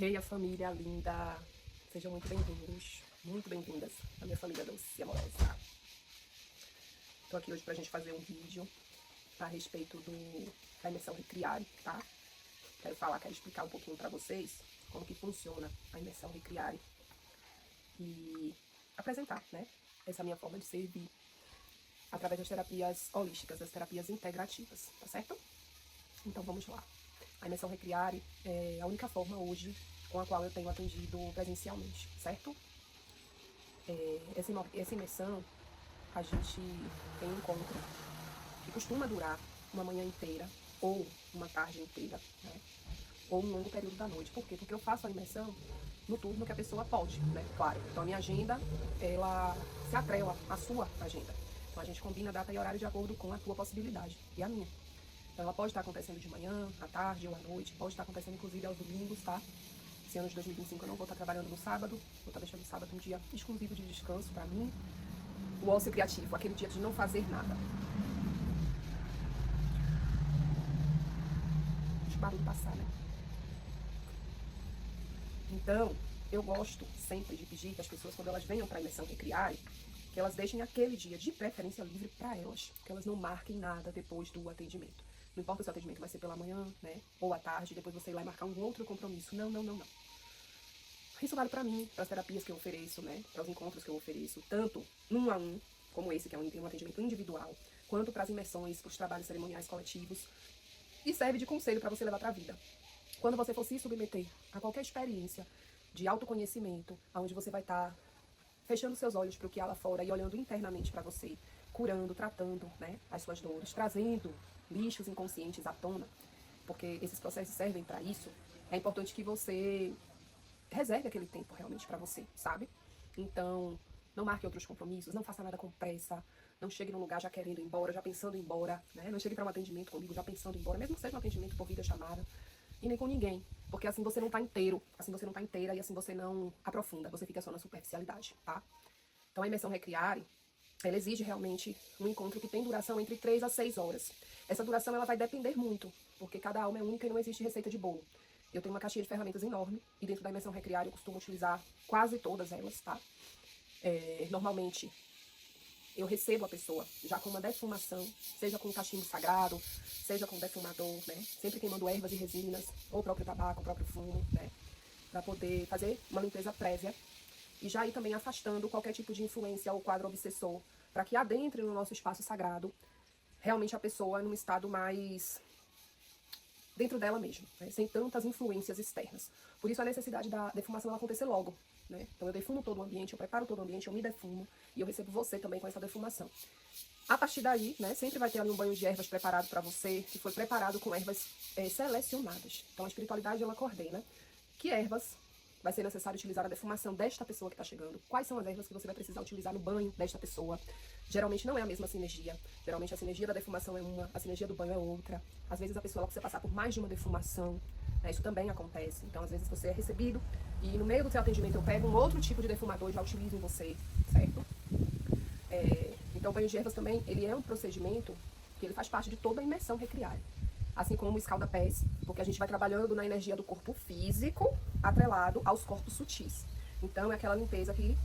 Hey, a família linda! Sejam muito bem-vindos, muito bem-vindas à minha família doce e amorosa. Tô aqui hoje pra gente fazer um vídeo a respeito da imersão Recriare, tá? Quero explicar um pouquinho pra vocês como que funciona a imersão Recriare e apresentar, né, essa minha forma de servir através das terapias holísticas, das terapias integrativas, tá certo? Então vamos lá. A imersão Recriare é a única forma hoje com a qual eu tenho atendido presencialmente, certo? Essa imersão, a gente tem um encontro que costuma durar uma manhã inteira ou uma tarde inteira, né? Ou um longo período da noite. Por quê? Porque eu faço a imersão no turno que a pessoa pode, né? Claro. Então a minha agenda, ela se atrela à sua agenda. Então a gente combina a data e horário de acordo com a tua possibilidade e a minha. Então ela pode estar acontecendo de manhã, à tarde ou à noite, pode estar acontecendo inclusive aos domingos, tá? Esse ano de 2025 eu não vou estar trabalhando no sábado, vou estar deixando o sábado um dia exclusivo de descanso pra mim. O ócio criativo, aquele dia de não fazer nada. Deixa o barulho passar, né? Então, eu gosto sempre de pedir que as pessoas, quando elas venham para a imersão Recriare, que elas deixem aquele dia de preferência livre para elas, que elas não marquem nada depois do atendimento. Não importa se o atendimento vai ser pela manhã, né, ou à tarde, depois você ir lá e marcar um outro compromisso. Não, não, não, não. Isso vale para mim, para as terapias que eu ofereço, né, para os encontros que eu ofereço, tanto um a um, como esse, que é um atendimento individual, quanto para as imersões, para os trabalhos cerimoniais coletivos, e serve de conselho para você levar para a vida. Quando você for se submeter a qualquer experiência de autoconhecimento, onde você vai estar fechando seus olhos para o que há lá fora e olhando internamente para você, curando, tratando, né, as suas dores, trazendo lixos inconscientes à tona, porque esses processos servem para isso, é importante que você reserve aquele tempo realmente para você, sabe? Então, não marque outros compromissos, não faça nada com pressa, não chegue num lugar já querendo ir embora, já pensando em ir embora, né? Não chegue para um atendimento comigo já pensando em ir embora, mesmo que seja um atendimento por videochamada, e nem com ninguém, porque assim você não tá inteiro, assim você não tá inteira e assim você não aprofunda, você fica só na superficialidade, tá? Então a imersão Recriare, ela exige realmente um encontro que tem duração entre 3 a 6 horas. Essa duração ela vai depender muito, porque cada alma é única e não existe receita de bolo. Eu tenho uma caixinha de ferramentas enorme e dentro da imersão Recriare eu costumo utilizar quase todas elas, tá? Normalmente eu recebo a pessoa já com uma defumação, seja com um cachimbo sagrado, seja com defumador, né? Sempre queimando ervas e resinas, ou o próprio tabaco, o próprio fumo, né? Para poder fazer uma limpeza prévia e já ir também afastando qualquer tipo de influência ou quadro obsessor, para que adentre no nosso espaço sagrado realmente a pessoa num estado mais dentro dela mesma, né? Sem tantas influências externas. Por isso a necessidade da defumação ela acontecer logo, né? Então eu defumo todo o ambiente, eu preparo todo o ambiente, eu me defumo e eu recebo você também com essa defumação. A partir daí, né, sempre vai ter ali um banho de ervas preparado para você, que foi preparado com ervas selecionadas. Então a espiritualidade ela coordena que ervas vai ser necessário utilizar a defumação desta pessoa que está chegando. Quais são as ervas que você vai precisar utilizar no banho desta pessoa? Geralmente não é a mesma sinergia. Geralmente a sinergia da defumação é uma, a sinergia do banho é outra. Às vezes a pessoa ela precisa passar por mais de uma defumação. Né? Isso também acontece. Então às vezes você é recebido e no meio do seu atendimento eu pego um outro tipo de defumador e já utilizo em você, certo? Então o banho de ervas também ele é um procedimento que ele faz parte de toda a imersão Recriare. Assim como o escalda-pés, porque a gente vai trabalhando na energia do corpo físico atrelado aos corpos sutis. Então é aquela limpeza que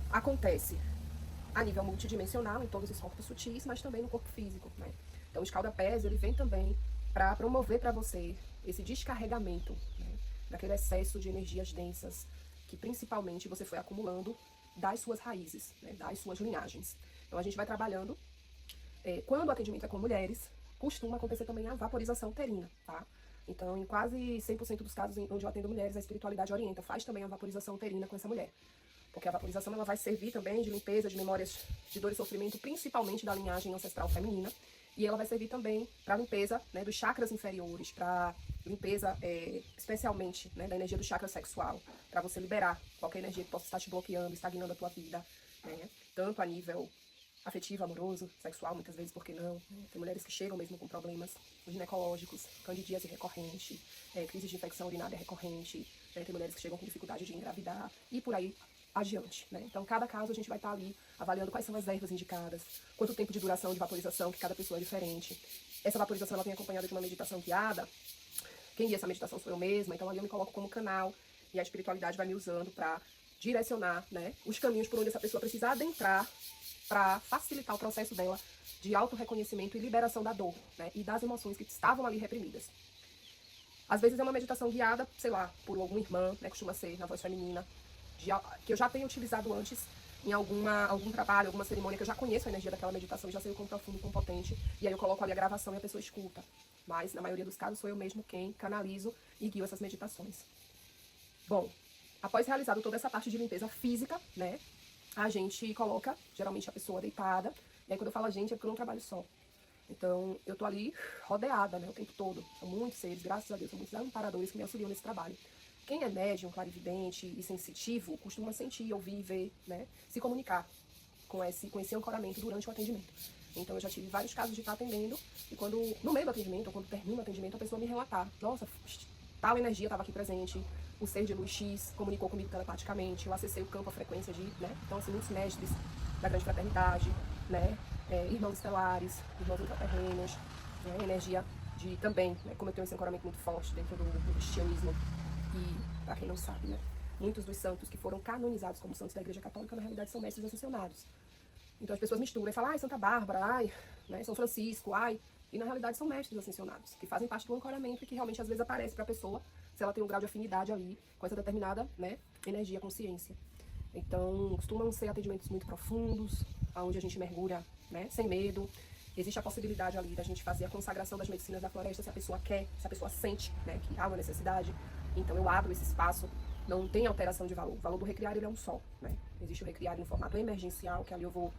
acontece a nível multidimensional em todos os corpos sutis, mas também no corpo físico, né? Então o escalda-pés ele vem também para promover para você esse descarregamento, né, daquele excesso de energias densas que principalmente você foi acumulando das suas raízes, né, das suas linhagens. Então a gente vai trabalhando. Quando o atendimento é com mulheres, costuma acontecer também a vaporização uterina, tá? Então, em quase 100% dos casos onde eu atendo mulheres, a espiritualidade orienta, faz também a vaporização uterina com essa mulher. Porque a vaporização ela vai servir também de limpeza de memórias de dor e sofrimento, principalmente da linhagem ancestral feminina. E ela vai servir também para limpeza, né, dos chakras inferiores, para limpeza especialmente, né, da energia do chakra sexual, para você liberar qualquer energia que possa estar te bloqueando, estagnando a tua vida, né? Tanto a nível afetivo, amoroso, sexual, muitas vezes, por que não? Tem mulheres que chegam mesmo com problemas ginecológicos, candidíase recorrente, crise de infecção urinária recorrente, tem mulheres que chegam com dificuldade de engravidar e por aí adiante, né? Então, cada caso a gente vai estar ali avaliando quais são as ervas indicadas, quanto tempo de duração de vaporização, que cada pessoa é diferente. Essa vaporização ela vem acompanhada de uma meditação guiada. Quem guia essa meditação sou eu mesma, então ali eu me coloco como canal E a espiritualidade vai me usando para direcionar, né, os caminhos por onde essa pessoa precisa adentrar para facilitar o processo dela de autorreconhecimento e liberação da dor, né, e das emoções que estavam ali reprimidas. Às vezes é uma meditação guiada, sei lá, por alguma irmã, né, costuma ser na voz feminina, que eu já tenho utilizado antes em algum trabalho, alguma cerimônia, que eu já conheço a energia daquela meditação, já sei o quão profundo, quão potente, e aí eu coloco ali a gravação e a pessoa escuta. Mas, na maioria dos casos, sou eu mesmo quem canalizo e guio essas meditações. Bom, após realizado toda essa parte de limpeza física, né, a gente coloca, geralmente, a pessoa deitada, e aí quando eu falo a gente, é porque eu não trabalho só. Então, eu tô ali rodeada, né, o tempo todo. São muitos seres, graças a Deus, são muitos amparadores que me auxiliam nesse trabalho. Quem é médium, clarividente e sensitivo, costuma sentir, ouvir, ver, né, se comunicar com esse ancoramento durante o atendimento. Então, eu já tive vários casos de estar atendendo, e no meio do atendimento, ou quando termina o atendimento, a pessoa me relatar: nossa, tal energia estava aqui presente, o ser de luz X comunicou comigo telepaticamente, eu acessei o campo, a frequência de, né, então, assim, muitos mestres da grande fraternidade, né, irmãos estelares, irmãos intraterrenos, né, energia de também, né, como eu tenho esse ancoramento muito forte dentro do cristianismo, e, para quem não sabe, né, muitos dos santos que foram canonizados como santos da Igreja Católica, na realidade, são mestres ascensionados. Então as pessoas misturam e falam: ai, Santa Bárbara, ai, né, São Francisco, ai, e na realidade são mestres ascensionados, que fazem parte do ancoramento e que realmente às vezes aparece para a pessoa, se ela tem um grau de afinidade ali com essa determinada, né, energia, consciência. Então, costumam ser atendimentos muito profundos, onde a gente mergulha, né, sem medo. Existe a possibilidade ali da gente fazer a consagração das medicinas da floresta, se a pessoa quer, se a pessoa sente, né, que há uma necessidade. Então, eu abro esse espaço, não tem alteração de valor. O valor do recriar, ele é um só, né? Existe o recriar em formato emergencial, que ali eu vou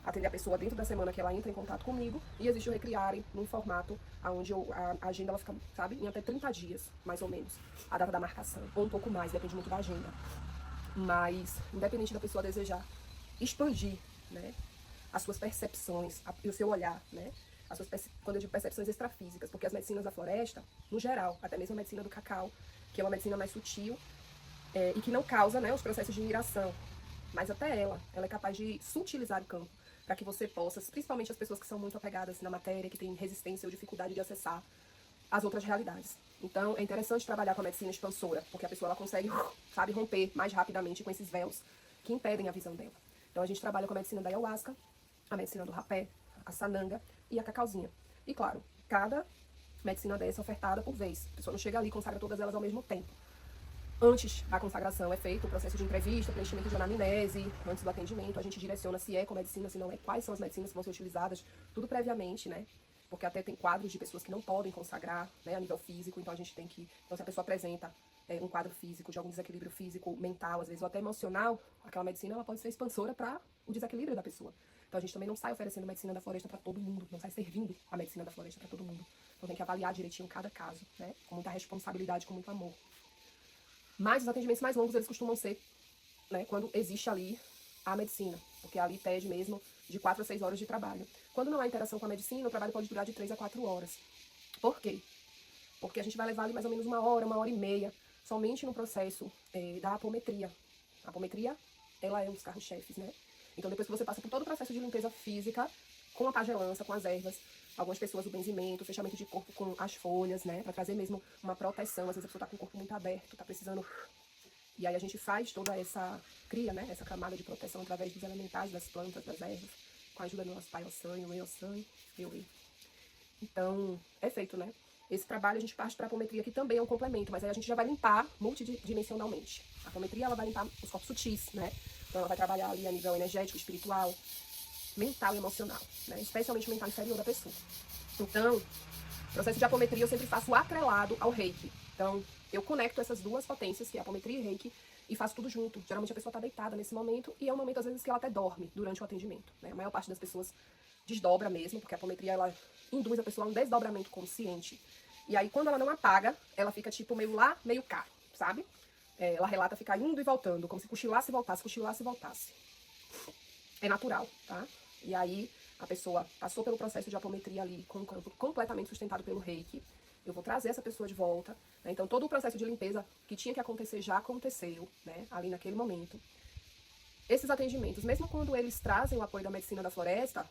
atender a pessoa dentro da semana que ela entra em contato comigo, e existe o recriar num formato onde a agenda ela fica, sabe, em até 30 dias, mais ou menos, a data da marcação, ou um pouco mais, depende muito da agenda. Mas, independente da pessoa desejar expandir, né, as suas percepções e o seu olhar, né, quando eu digo percepções extrafísicas, porque as medicinas da floresta, no geral, até mesmo a medicina do cacau, que é uma medicina mais sutil, e que não causa, né, os processos de iração, mas até ela é capaz de sutilizar o campo, para que você possa, principalmente as pessoas que são muito apegadas na matéria, que têm resistência ou dificuldade de acessar as outras realidades. Então, é interessante trabalhar com a medicina expansora, porque a pessoa ela consegue, sabe, romper mais rapidamente com esses véus que impedem a visão dela. Então, a gente trabalha com a medicina da ayahuasca, a medicina do rapé, a sananga e a cacauzinha. E, claro, cada medicina dessa é ofertada por vez. A pessoa não chega ali e consagra todas elas ao mesmo tempo. Antes da consagração é feito o processo de entrevista, preenchimento de anamnese, antes do atendimento, a gente direciona se é com medicina, se não é, quais são as medicinas que vão ser utilizadas, tudo previamente, né? Porque até tem quadros de pessoas que não podem consagrar, né, a nível físico, então a gente tem que... Então, se a pessoa apresenta um quadro físico, de algum desequilíbrio físico, mental, às vezes, ou até emocional, aquela medicina ela pode ser expansora para o desequilíbrio da pessoa. Então, a gente também não sai oferecendo medicina da floresta para todo mundo, não sai servindo a medicina da floresta para todo mundo. Então, tem que avaliar direitinho cada caso, né, com muita responsabilidade, com muito amor. Mas os atendimentos mais longos, eles costumam ser, né, quando existe ali a medicina, porque ali pede mesmo de 4 a 6 horas de trabalho. Quando não há interação com a medicina, o trabalho pode durar de 3 a 4 horas. Por quê? Porque a gente vai levar ali mais ou menos 1 hora e meia, somente no processo da apometria. A apometria, ela é um dos carros-chefes, né? Então, depois que você passa por todo o processo de limpeza física, com a pagelança, com as ervas, algumas pessoas o benzimento, o fechamento de corpo com as folhas, né? Pra trazer mesmo uma proteção. Às vezes a pessoa tá com o corpo muito aberto, tá precisando... E aí a gente faz toda essa... cria, né? Essa camada de proteção através dos elementais, das plantas, das ervas, com a ajuda do nosso Pai Ossan, o Ossan, Então, é feito, né? Esse trabalho a gente parte para a apometria, que também é um complemento, mas aí a gente já vai limpar multidimensionalmente. A apometria, ela vai limpar os corpos sutis, né? Então ela vai trabalhar ali a nível energético, espiritual, mental e emocional, né? Especialmente mental inferior da pessoa. Então, o processo de apometria eu sempre faço atrelado ao reiki. Então, eu conecto essas duas potências, que é a apometria e reiki, e faço tudo junto. Geralmente a pessoa está deitada nesse momento, e é um momento, às vezes, que ela até dorme durante o atendimento, né? A maior parte das pessoas desdobra mesmo, porque a apometria, ela induz a pessoa a um desdobramento consciente. E aí, quando ela não apaga, ela fica tipo meio lá, meio cá, sabe? Ela relata ficar indo e voltando, como se cochilasse e voltasse, cochilasse e voltasse. É natural, tá? E aí, a pessoa passou pelo processo de apometria ali, com o campo completamente sustentado pelo reiki. Eu vou trazer essa pessoa de volta, né? Então, todo o processo de limpeza que tinha que acontecer já aconteceu, né? Ali naquele momento. Esses atendimentos, mesmo quando eles trazem o apoio da medicina da floresta,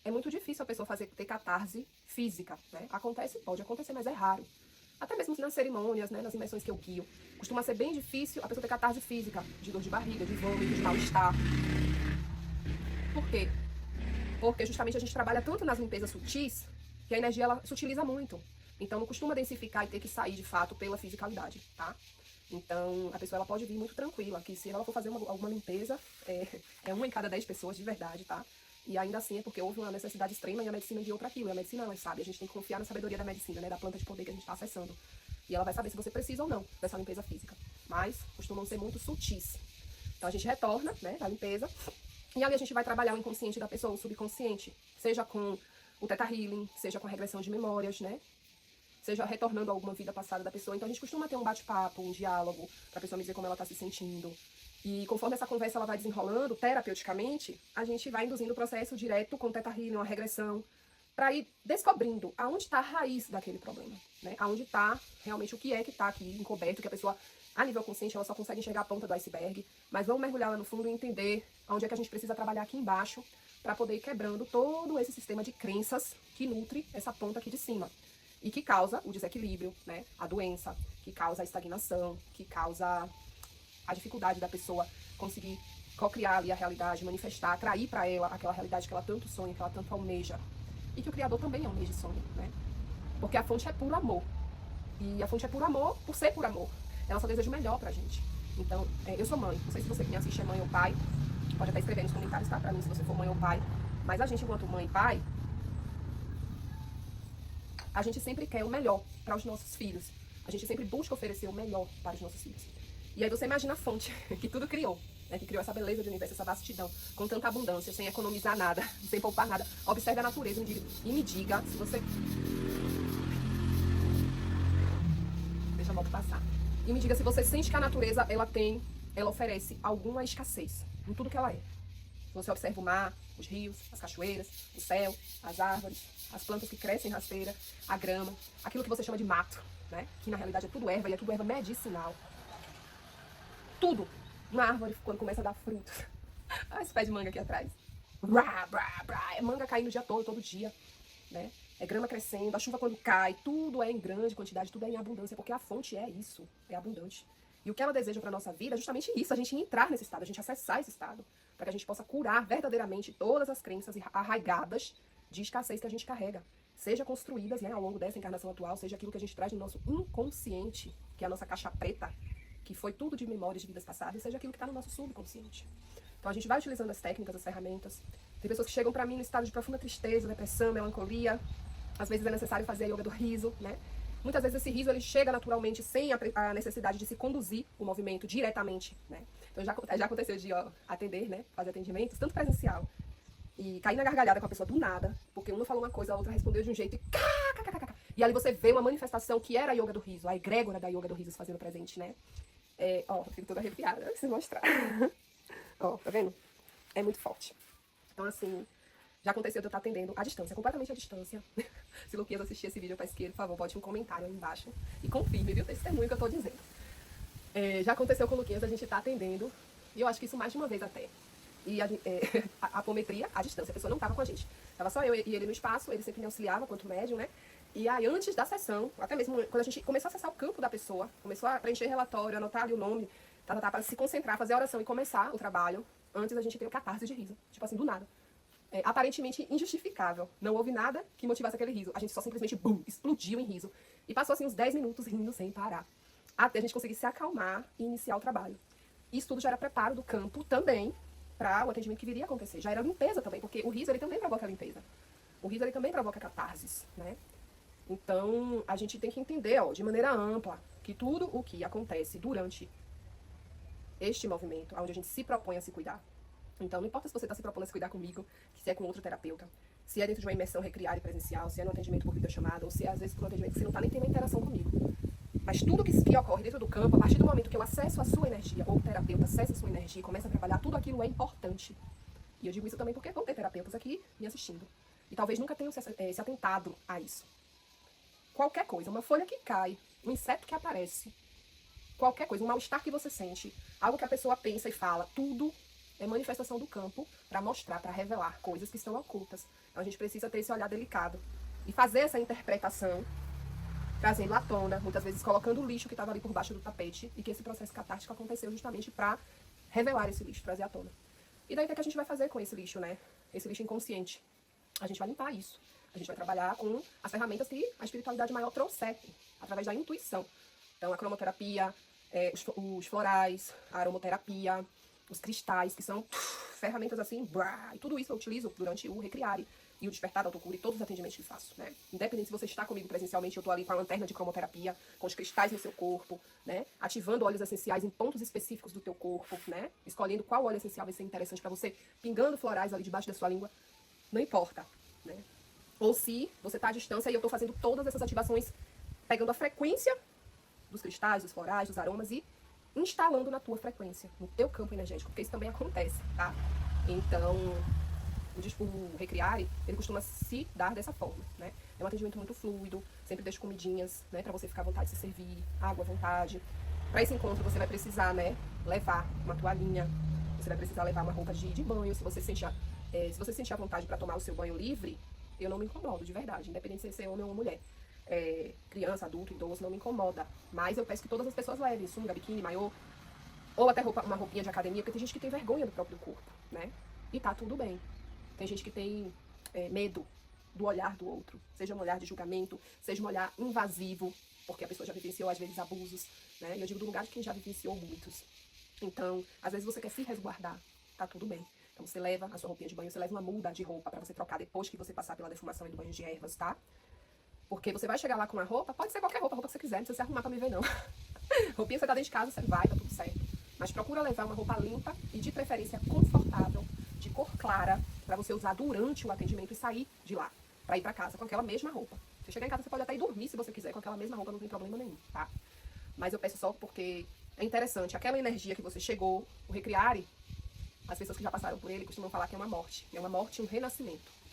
é muito difícil a pessoa ter catarse física, né? Acontece, pode acontecer, mas é raro. até mesmo nas cerimônias, né, nas imersões que eu guio, costuma ser bem difícil a pessoa ter catarse física, de dor de barriga, de vômito, de mal-estar. Por quê? Porque justamente a gente trabalha tanto nas limpezas sutis que a energia ela sutiliza muito. Então não costuma densificar e ter que sair de fato pela fisicalidade, tá? Então a pessoa ela pode vir muito tranquila, que se ela for fazer alguma limpeza, é uma em cada 10 pessoas de verdade, tá? E ainda assim é porque houve uma necessidade extrema e a medicina guiou para aquilo. E a medicina ela sabe, a gente tem que confiar na sabedoria da medicina, né? Da planta de poder que a gente está acessando. E ela vai saber se você precisa ou não dessa limpeza física. Mas costumam ser muito sutis. Então a gente retorna, né, da limpeza. E ali a gente vai trabalhar o inconsciente da pessoa, o subconsciente. Seja com o Theta Healing, seja com a regressão de memórias, né? Seja retornando a alguma vida passada da pessoa. Então a gente costuma ter um bate-papo, um diálogo, pra pessoa me dizer como ela tá se sentindo. E conforme essa conversa ela vai desenrolando, terapeuticamente, a gente vai induzindo o processo direto com o Theta Healing, uma regressão, para ir descobrindo aonde está a raiz daquele problema, né? Aonde está realmente o que é que está aqui encoberto, que a pessoa, a nível consciente, ela só consegue enxergar a ponta do iceberg, mas vamos mergulhar lá no fundo e entender aonde é que a gente precisa trabalhar aqui embaixo para poder ir quebrando todo esse sistema de crenças que nutre essa ponta aqui de cima e que causa o desequilíbrio, né? A doença, que causa a estagnação, que causa a dificuldade da pessoa conseguir co-criar ali a realidade, manifestar, atrair para ela aquela realidade que ela tanto sonha, que ela tanto almeja. E que o Criador também almeja e sonha, né? Porque a fonte é puro amor. E a fonte é puro amor por ser puro amor. Ela só deseja o melhor pra gente. Então, eu sou mãe. Não sei se você que me assiste é mãe ou pai. Pode até escrever nos comentários, tá? Pra mim, se você for mãe ou pai. Mas a gente, enquanto mãe e pai, a gente sempre quer o melhor para os nossos filhos. A gente sempre busca oferecer o melhor para os nossos filhos. E aí você imagina a fonte que tudo criou, né? Que criou essa beleza do universo, essa vastidão, com tanta abundância, sem economizar nada, sem poupar nada. Observe a natureza e me diga se você... Deixa a moto passar. E me diga se você sente que a natureza, ela oferece alguma escassez em tudo que ela é. Se você observa o mar, os rios, as cachoeiras, o céu, as árvores, as plantas que crescem em rasteira, a grama, aquilo que você chama de mato, né? Que na realidade é tudo erva e é tudo erva medicinal. Tudo. Uma árvore, quando começa a dar frutos. Olha esse pé de manga aqui atrás. É manga caindo o dia todo dia, né? É grama crescendo, a chuva quando cai, tudo é em grande quantidade, tudo é em abundância, porque a fonte é isso, é abundante. E o que ela deseja para nossa vida é justamente isso, a gente entrar nesse estado, a gente acessar esse estado, para que a gente possa curar verdadeiramente todas as crenças arraigadas de escassez que a gente carrega. Seja construídas, né, ao longo dessa encarnação atual, seja aquilo que a gente traz no nosso inconsciente, que é a nossa caixa preta, que foi tudo de memórias de vidas passadas, seja aquilo que está no nosso subconsciente. Então a gente vai utilizando as técnicas, as ferramentas. Tem pessoas que chegam para mim no estado de profunda tristeza, depressão, melancolia. Às vezes é necessário fazer a yoga do riso, né? Muitas vezes esse riso ele chega naturalmente sem a necessidade de se conduzir o movimento diretamente, né? Então já aconteceu de atender, né? Fazer atendimentos, tanto presencial. E cair na gargalhada com a pessoa do nada, porque uma falou uma coisa, a outra respondeu de um jeito e ali você vê uma manifestação que era a yoga do riso, a egrégora da yoga do riso se fazendo presente, né? Fico toda arrepiada se mostrar. Tá vendo? É muito forte. Então, assim, já aconteceu de eu estar atendendo à distância, completamente à distância. Se Luquinhas assistir esse vídeo para esquerda, por favor, bote um comentário aí embaixo e confirme, viu? Testemunho que eu tô dizendo. Já aconteceu com o Luquinhas, a gente tá atendendo, e eu acho que isso mais de uma vez até. E a apometria à distância, a pessoa não tava com a gente. Tava só eu e ele no espaço, ele sempre me auxiliava quanto médium, né? E aí, antes da sessão, até mesmo quando a gente começou a acessar o campo da pessoa, começou a preencher relatório, anotar ali o nome, para se concentrar, fazer a oração e começar o trabalho, antes a gente teve catarse de riso. Tipo assim, do nada. Aparentemente injustificável. Não houve nada que motivasse aquele riso. A gente só simplesmente, explodiu em riso. E passou assim uns 10 minutos rindo sem parar. Até a gente conseguir se acalmar e iniciar o trabalho. Isso tudo já era preparo do campo também para o atendimento que viria a acontecer. Já era limpeza também, porque o riso ele também provoca limpeza. O riso ele também provoca catarses, né? Então, a gente tem que entender, de maneira ampla, que tudo o que acontece durante este movimento, onde a gente se propõe a se cuidar. Então, não importa se você está se propondo a se cuidar comigo, se é com outro terapeuta, se é dentro de uma imersão recriada e presencial, se é no atendimento por videochamada, ou se é, às vezes, por um atendimento que você não está nem tendo interação comigo. Mas tudo que ocorre dentro do campo, a partir do momento que eu acesso a sua energia, ou o terapeuta acessa a sua energia e começa a trabalhar, tudo aquilo é importante. E eu digo isso também porque vão ter terapeutas aqui me assistindo. E talvez nunca tenham se atentado a isso. Qualquer coisa, uma folha que cai, um inseto que aparece, qualquer coisa, um mal-estar que você sente, algo que a pessoa pensa e fala, tudo é manifestação do campo para mostrar, para revelar coisas que estão ocultas. Então a gente precisa ter esse olhar delicado e fazer essa interpretação trazendo à tona, muitas vezes colocando o lixo que estava ali por baixo do tapete, e que esse processo catártico aconteceu justamente para revelar esse lixo, trazer à tona. E daí o que a gente vai fazer com esse lixo, né? Esse lixo inconsciente. A gente vai limpar isso. A gente vai trabalhar com as ferramentas que a espiritualidade maior trouxe, através da intuição. Então, a cromoterapia, os florais, a aromoterapia, os cristais, que são ferramentas assim, e tudo isso eu utilizo durante o Recriare e o Despertar da Autocura e todos os atendimentos que faço, né? Independente se você está comigo presencialmente, eu tô ali com a lanterna de cromoterapia, com os cristais no seu corpo, né? Ativando óleos essenciais em pontos específicos do teu corpo, né? Escolhendo qual óleo essencial vai ser interessante para você, pingando florais ali debaixo da sua língua, não importa, né? Ou se você tá à distância e eu tô fazendo todas essas ativações, pegando a frequência dos cristais, dos florais, dos aromas e instalando na tua frequência, no teu campo energético, porque isso também acontece, tá? Então, o Recriare, ele costuma se dar dessa forma, né? É um atendimento muito fluido, sempre deixo comidinhas, né, pra você ficar à vontade de se servir, água à vontade. Pra esse encontro você vai precisar, né, levar uma toalhinha, você vai precisar levar uma roupa de banho, se você sentir a vontade pra tomar o seu banho livre, eu não me incomodo, de verdade, independente se você é homem ou mulher. Criança, adulto, idoso, não me incomoda. Mas eu peço que todas as pessoas levem sunga, biquíni, maiô, ou até uma roupinha de academia, porque tem gente que tem vergonha do próprio corpo, né? E tá tudo bem. Tem gente que tem medo do olhar do outro, seja um olhar de julgamento, seja um olhar invasivo, porque a pessoa já vivenciou, às vezes, abusos, né? E eu digo do lugar de quem já vivenciou muitos. Então, às vezes você quer se resguardar, tá tudo bem. Então você leva a sua roupinha de banho, você leva uma muda de roupa pra você trocar depois que você passar pela defumação e do banho de ervas, tá? Porque você vai chegar lá com uma roupa, pode ser qualquer roupa, a roupa que você quiser, não precisa se arrumar pra me ver, não. Roupinha que você tá dentro de casa, você vai, tá tudo certo. Mas procura levar uma roupa limpa e de preferência confortável, de cor clara, pra você usar durante o atendimento e sair de lá, pra ir pra casa com aquela mesma roupa. Você chegar em casa, você pode até ir dormir se você quiser com aquela mesma roupa, não tem problema nenhum, tá? Mas eu peço só porque é interessante, aquela energia que você chegou, o Recriare, as pessoas que já passaram por ele costumam falar que é uma morte e um renascimento.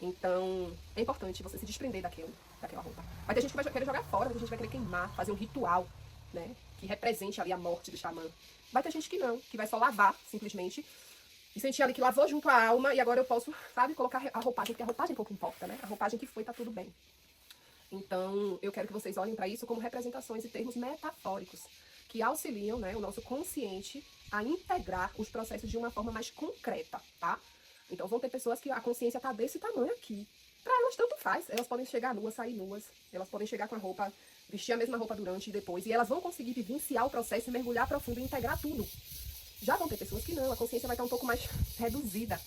Então, é importante você se desprender daquela roupa. Vai ter gente que vai querer jogar fora, vai ter gente que vai querer queimar, fazer um ritual, né? Que represente ali a morte do xamã. Vai ter gente que não, que vai só lavar, simplesmente, e sentir ali que lavou junto à alma, e agora eu posso, sabe, colocar a roupagem, porque a roupagem pouco importa, né? A roupagem que foi, tá tudo bem. Então, eu quero que vocês olhem para isso como representações e termos metafóricos, que auxiliam, né, o nosso consciente a integrar os processos de uma forma mais concreta, tá? Então vão ter pessoas que a consciência tá desse tamanho aqui. Pra elas tanto faz. Elas podem chegar nuas, sair nuas. Elas podem chegar com a roupa, vestir a mesma roupa durante e depois. E elas vão conseguir vivenciar o processo e mergulhar profundo e integrar tudo. Já vão ter pessoas que não. A consciência vai estar um pouco mais reduzida.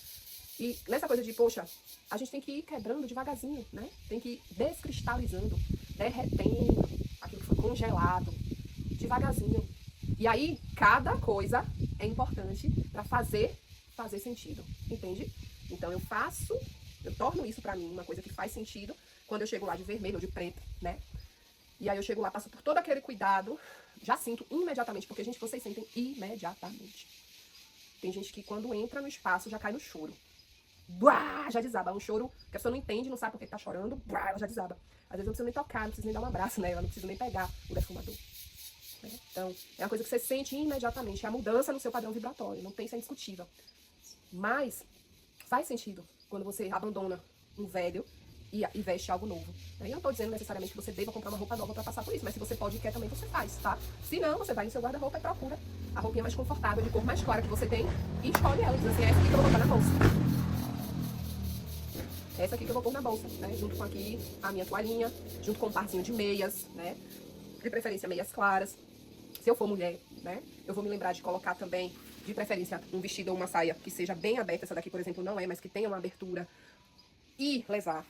E nessa coisa de, poxa, a gente tem que ir quebrando devagarzinho, né? Tem que ir descristalizando, derretendo aquilo que foi congelado, devagarzinho. E aí, cada coisa é importante pra fazer sentido, entende? Então eu torno isso pra mim uma coisa que faz sentido quando eu chego lá de vermelho ou de preto, né? E aí eu chego lá, passo por todo aquele cuidado, já sinto imediatamente, porque, gente, vocês sentem imediatamente. Tem gente que quando entra no espaço já cai no choro. Buá, já desaba. É um choro que a pessoa não entende, não sabe por que tá chorando, buá, ela já desaba. Às vezes eu não preciso nem tocar, não preciso nem dar um abraço nela, não preciso nem pegar o defumador. Então, é uma coisa que você sente imediatamente, é a mudança no seu padrão vibratório, não tem, isso é indiscutível. Mas faz sentido quando você abandona um velho e veste algo novo. Eu não estou dizendo necessariamente que você deva comprar uma roupa nova para passar por isso, mas se você pode e quer também, você faz, tá? Se não, você vai no seu guarda-roupa e procura a roupinha mais confortável, de cor mais clara que você tem e escolhe ela. Diz assim, é essa aqui que eu vou botar na bolsa. Essa aqui que eu vou pôr na bolsa, né? Junto com aqui a minha toalhinha, junto com um parzinho de meias, né? De preferência meias claras. Se eu for mulher, né? Eu vou me lembrar de colocar também, de preferência, um vestido ou uma saia que seja bem aberta. Essa daqui, por exemplo, não é, mas que tenha uma abertura. E levar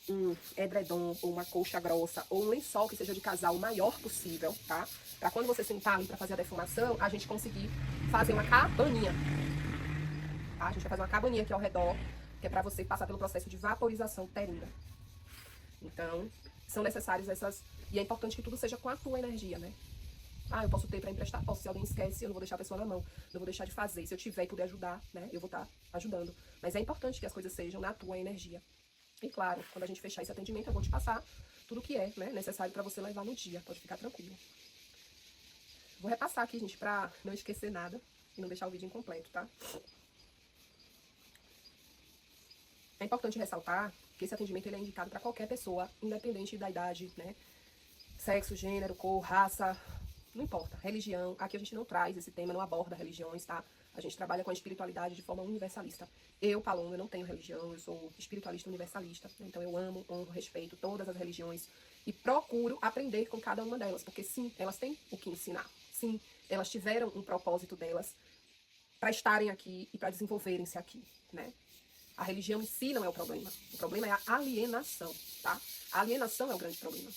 um edredom ou uma colcha grossa ou um lençol que seja de casal o maior possível, tá? Pra quando você sentar ali pra fazer a defumação, a gente conseguir fazer uma cabaninha. Tá? A gente vai fazer uma cabaninha aqui ao redor, que é pra você passar pelo processo de vaporização uterina. Então, são necessárias essas... E é importante que tudo seja com a tua energia, né? Eu posso ter pra emprestar? Posso. Se alguém esquece, eu não vou deixar a pessoa na mão. Não vou deixar de fazer. Se eu tiver e puder ajudar, né? Eu vou estar ajudando. Mas é importante que as coisas sejam na tua energia. E claro, quando a gente fechar esse atendimento, eu vou te passar tudo o que é, né, necessário pra você levar no dia. Pode ficar tranquilo. Vou repassar aqui, gente, pra não esquecer nada e não deixar o vídeo incompleto, tá? É importante ressaltar que esse atendimento ele é indicado pra qualquer pessoa, independente da idade, né? sexo, gênero, cor, raça, não importa, religião. Aqui a gente não traz esse tema, não aborda religiões, tá? A gente trabalha com a espiritualidade de forma universalista. Eu, Paloma, eu não tenho religião, eu sou espiritualista universalista. Então eu amo, honro, respeito todas as religiões e procuro aprender com cada uma delas, porque sim, elas têm o que ensinar. Sim, elas tiveram um propósito delas para estarem aqui e para desenvolverem-se aqui, né? A religião em si não é o problema é a alienação, tá? A alienação é o grande problema.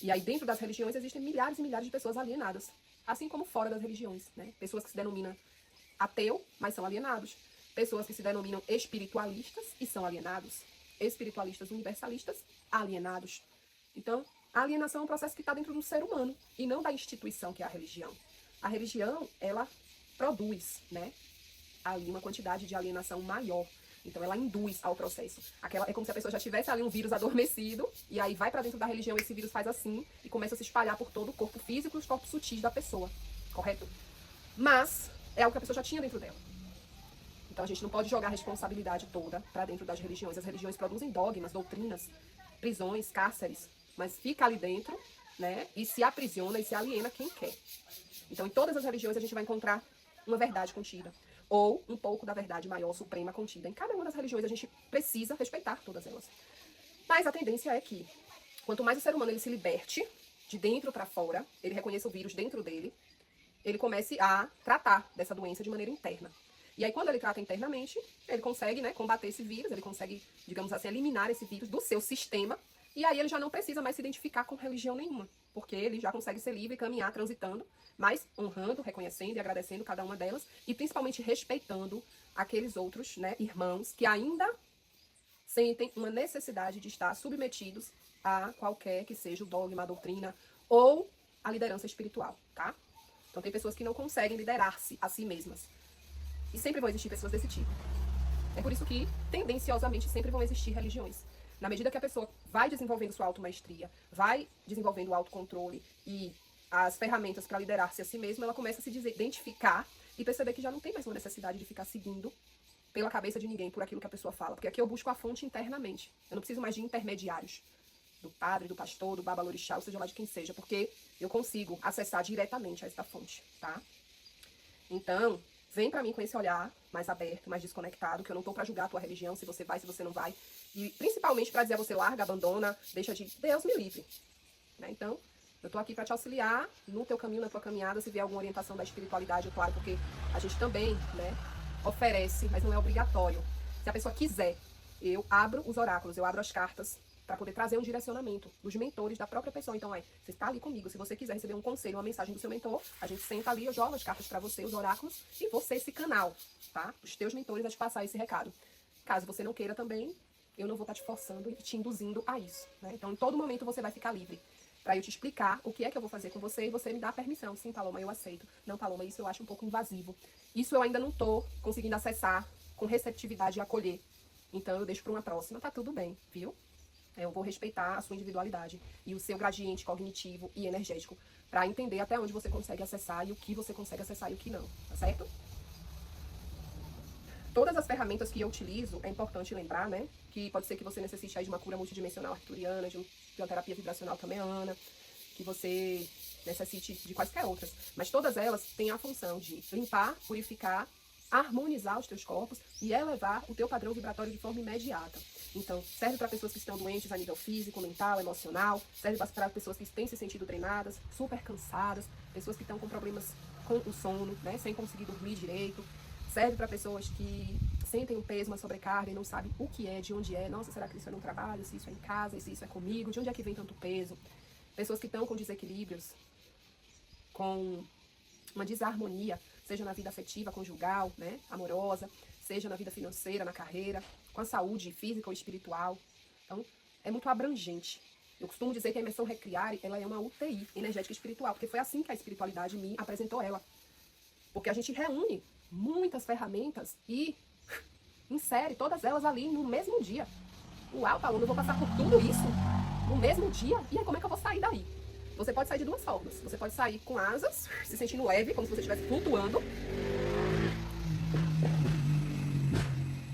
E aí dentro das religiões existem milhares e milhares de pessoas alienadas, assim como fora das religiões, né? Pessoas que se denominam ateu, mas são alienados. Pessoas que se denominam espiritualistas e são alienados. Espiritualistas universalistas, alienados. Então, a alienação é um processo que está dentro do ser humano e não da instituição que é a religião. A religião, ela produz, né, ali uma quantidade de alienação maior. Então ela induz ao processo. É como se a pessoa já tivesse ali um vírus adormecido, e aí vai para dentro da religião, esse vírus faz assim, e começa a se espalhar por todo o corpo físico e os corpos sutis da pessoa. Correto? Mas é algo que a pessoa já tinha dentro dela. Então a gente não pode jogar a responsabilidade toda para dentro das religiões. As religiões produzem dogmas, doutrinas, prisões, cárceres, mas fica ali dentro, né, e se aprisiona e se aliena quem quer. Então em todas as religiões a gente vai encontrar uma verdade contida, ou um pouco da verdade maior, suprema, contida. Em cada uma das religiões a gente precisa respeitar todas elas. Mas a tendência é que, quanto mais o ser humano ele se liberte de dentro para fora, ele reconheça o vírus dentro dele, ele comece a tratar dessa doença de maneira interna. E aí, quando ele trata internamente, ele consegue, né, combater esse vírus, ele consegue, digamos assim, eliminar esse vírus do seu sistema, e aí ele já não precisa mais se identificar com religião nenhuma, porque ele já consegue ser livre, caminhar, transitando, mas honrando, reconhecendo e agradecendo cada uma delas, e principalmente respeitando aqueles outros, né, irmãos que ainda sentem uma necessidade de estar submetidos a qualquer que seja o dogma, a doutrina ou a liderança espiritual, tá? Então tem pessoas que não conseguem liderar-se a si mesmas. E sempre vão existir pessoas desse tipo. É por isso que, tendenciosamente, sempre vão existir religiões. Na medida que a pessoa vai desenvolvendo sua automaestria, vai desenvolvendo o autocontrole e as ferramentas para liderar-se a si mesma, ela começa a se identificar e perceber que já não tem mais uma necessidade de ficar seguindo pela cabeça de ninguém por aquilo que a pessoa fala. Porque aqui eu busco a fonte internamente. Eu não preciso mais de intermediários. Do padre, do pastor, do babalorixá, ou seja lá de quem seja. Porque eu consigo acessar diretamente a esta fonte, tá? Então, vem pra mim com esse olhar mais aberto, mais desconectado, que eu não tô pra julgar a tua religião, se você vai, se você não vai. E principalmente pra dizer a você, larga, abandona, deixa de... Deus me livre. Né? Então, eu tô aqui pra te auxiliar no teu caminho, na tua caminhada, se vier alguma orientação da espiritualidade, é claro, porque a gente também, né, oferece, mas não é obrigatório. Se a pessoa quiser, eu abro os oráculos, eu abro as cartas, para poder trazer um direcionamento dos mentores da própria pessoa. Então, você está ali comigo. Se você quiser receber um conselho, uma mensagem do seu mentor, a gente senta ali, eu jogo as cartas para você, os oráculos, e você esse canal, tá? Os teus mentores a te passar esse recado. Caso você não queira também, eu não vou estar te forçando e te induzindo a isso, né? Então, em todo momento você vai ficar livre para eu te explicar o que é que eu vou fazer com você e você me dá permissão. Sim, Paloma, eu aceito. Não, Paloma, isso eu acho um pouco invasivo. Isso eu ainda não tô conseguindo acessar com receptividade e acolher. Então, eu deixo para uma próxima. Tá tudo bem, viu? Eu vou respeitar a sua individualidade e o seu gradiente cognitivo e energético para entender até onde você consegue acessar e o que você consegue acessar e o que não, tá certo? Todas as ferramentas que eu utilizo, é importante lembrar, né? Que pode ser que você necessite aí de uma cura multidimensional arcturiana, de uma terapia vibracional tameiana, que você necessite de quaisquer outras. Mas todas elas têm a função de limpar, purificar, harmonizar os teus corpos e elevar o teu padrão vibratório de forma imediata. Então, serve para pessoas que estão doentes a nível físico, mental, emocional, serve para pessoas que têm se sentido drenadas, super cansadas, pessoas que estão com problemas com o sono, né, sem conseguir dormir direito, serve para pessoas que sentem um peso, uma sobrecarga e não sabem o que é, de onde é, nossa, será que isso é no trabalho, se isso é em casa, se isso é comigo, de onde é que vem tanto peso, pessoas que estão com desequilíbrios, com uma desarmonia, seja na vida afetiva, conjugal, né, amorosa, seja na vida financeira, na carreira, com a saúde física ou espiritual. Então, é muito abrangente. Eu costumo dizer que a imersão Recriare, ela é uma UTI energética e espiritual, porque foi assim que a espiritualidade me apresentou ela. Porque a gente reúne muitas ferramentas e insere todas elas ali no mesmo dia. Uau, Paloma, eu vou passar por tudo isso no mesmo dia? E aí, como é que eu vou sair daí? Você pode sair de duas formas. Você pode sair com asas, se sentindo leve, como se você estivesse flutuando.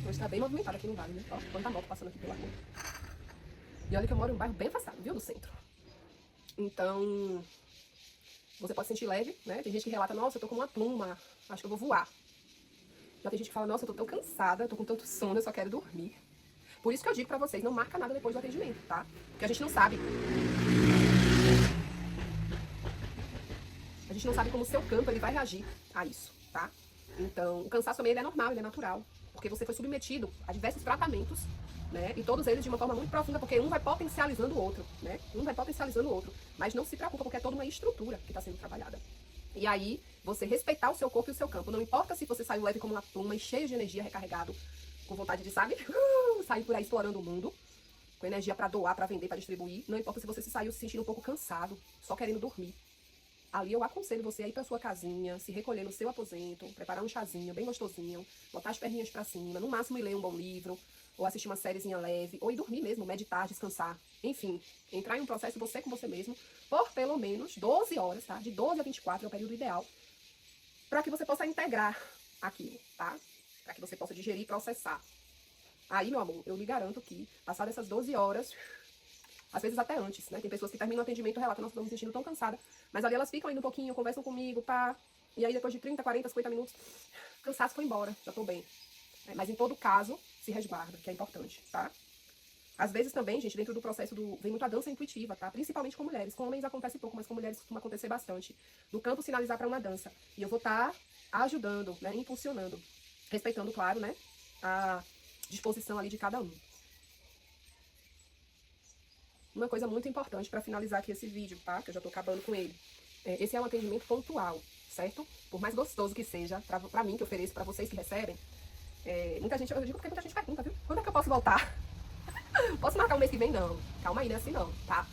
Hoje tá bem movimentado aqui no vale, né? Ó, quanta moto passando aqui pela rua. E olha que eu moro em um bairro bem afastado, viu? Do centro. Então, você pode sentir leve, né? Tem gente que relata, nossa, eu tô com uma pluma, acho que eu vou voar. Já tem gente que fala, nossa, eu tô tão cansada, tô com tanto sono, eu só quero dormir. Por isso que eu digo pra vocês, não marca nada depois do atendimento, tá? Porque a gente não sabe. A gente não sabe como o seu campo ele vai reagir a isso, tá? Então, o cansaço também ele é normal, ele é natural. Porque você foi submetido a diversos tratamentos, né? E todos eles de uma forma muito profunda, porque um vai potencializando o outro, né? Um vai potencializando o outro. Mas não se preocupa, porque é toda uma estrutura que está sendo trabalhada. E aí, você respeitar o seu corpo e o seu campo. Não importa se você saiu leve como uma pluma e cheio de energia, recarregado, com vontade de, sabe, sair por aí explorando o mundo, com energia pra doar, pra vender, pra distribuir. Não importa se você se saiu se sentindo um pouco cansado, só querendo dormir. Ali eu aconselho você a ir pra sua casinha, se recolher no seu aposento, preparar um chazinho bem gostosinho, botar as perninhas pra cima, no máximo ir ler um bom livro, ou assistir uma sériezinha leve, ou ir dormir mesmo, meditar, descansar. Enfim, entrar em um processo você com você mesmo, por pelo menos 12 horas, tá? De 12 a 24 é o período ideal, para que você possa integrar aquilo, tá? Para que você possa digerir e processar. Aí, meu amor, eu lhe garanto que, passadas essas 12 horas, às vezes até antes, né? Tem pessoas que terminam o atendimento e relatam, nossa, tô me sentindo tão cansada. Mas ali elas ficam ainda um pouquinho, conversam comigo, pá. E aí depois de 30, 40, 50 minutos, o cansaço foi embora, já tô bem. Mas em todo caso, se resguarda, que é importante, tá? Às vezes também, gente, dentro do processo vem muita dança intuitiva, tá? Principalmente com mulheres. Com homens acontece pouco, mas com mulheres costuma acontecer bastante. No campo, sinalizar para uma dança. E eu vou estar ajudando, né? Impulsionando. Respeitando, claro, né? A disposição ali de cada um. Uma coisa muito importante para finalizar aqui esse vídeo, tá? Que eu já tô acabando com ele. Esse é um atendimento pontual, certo? Por mais gostoso que seja, pra mim, que ofereço, pra vocês que recebem. Muita gente, eu digo porque muita gente pergunta, viu? Quando é que eu posso voltar? Posso marcar um mês que vem? Não. Calma aí, não é assim não, tá?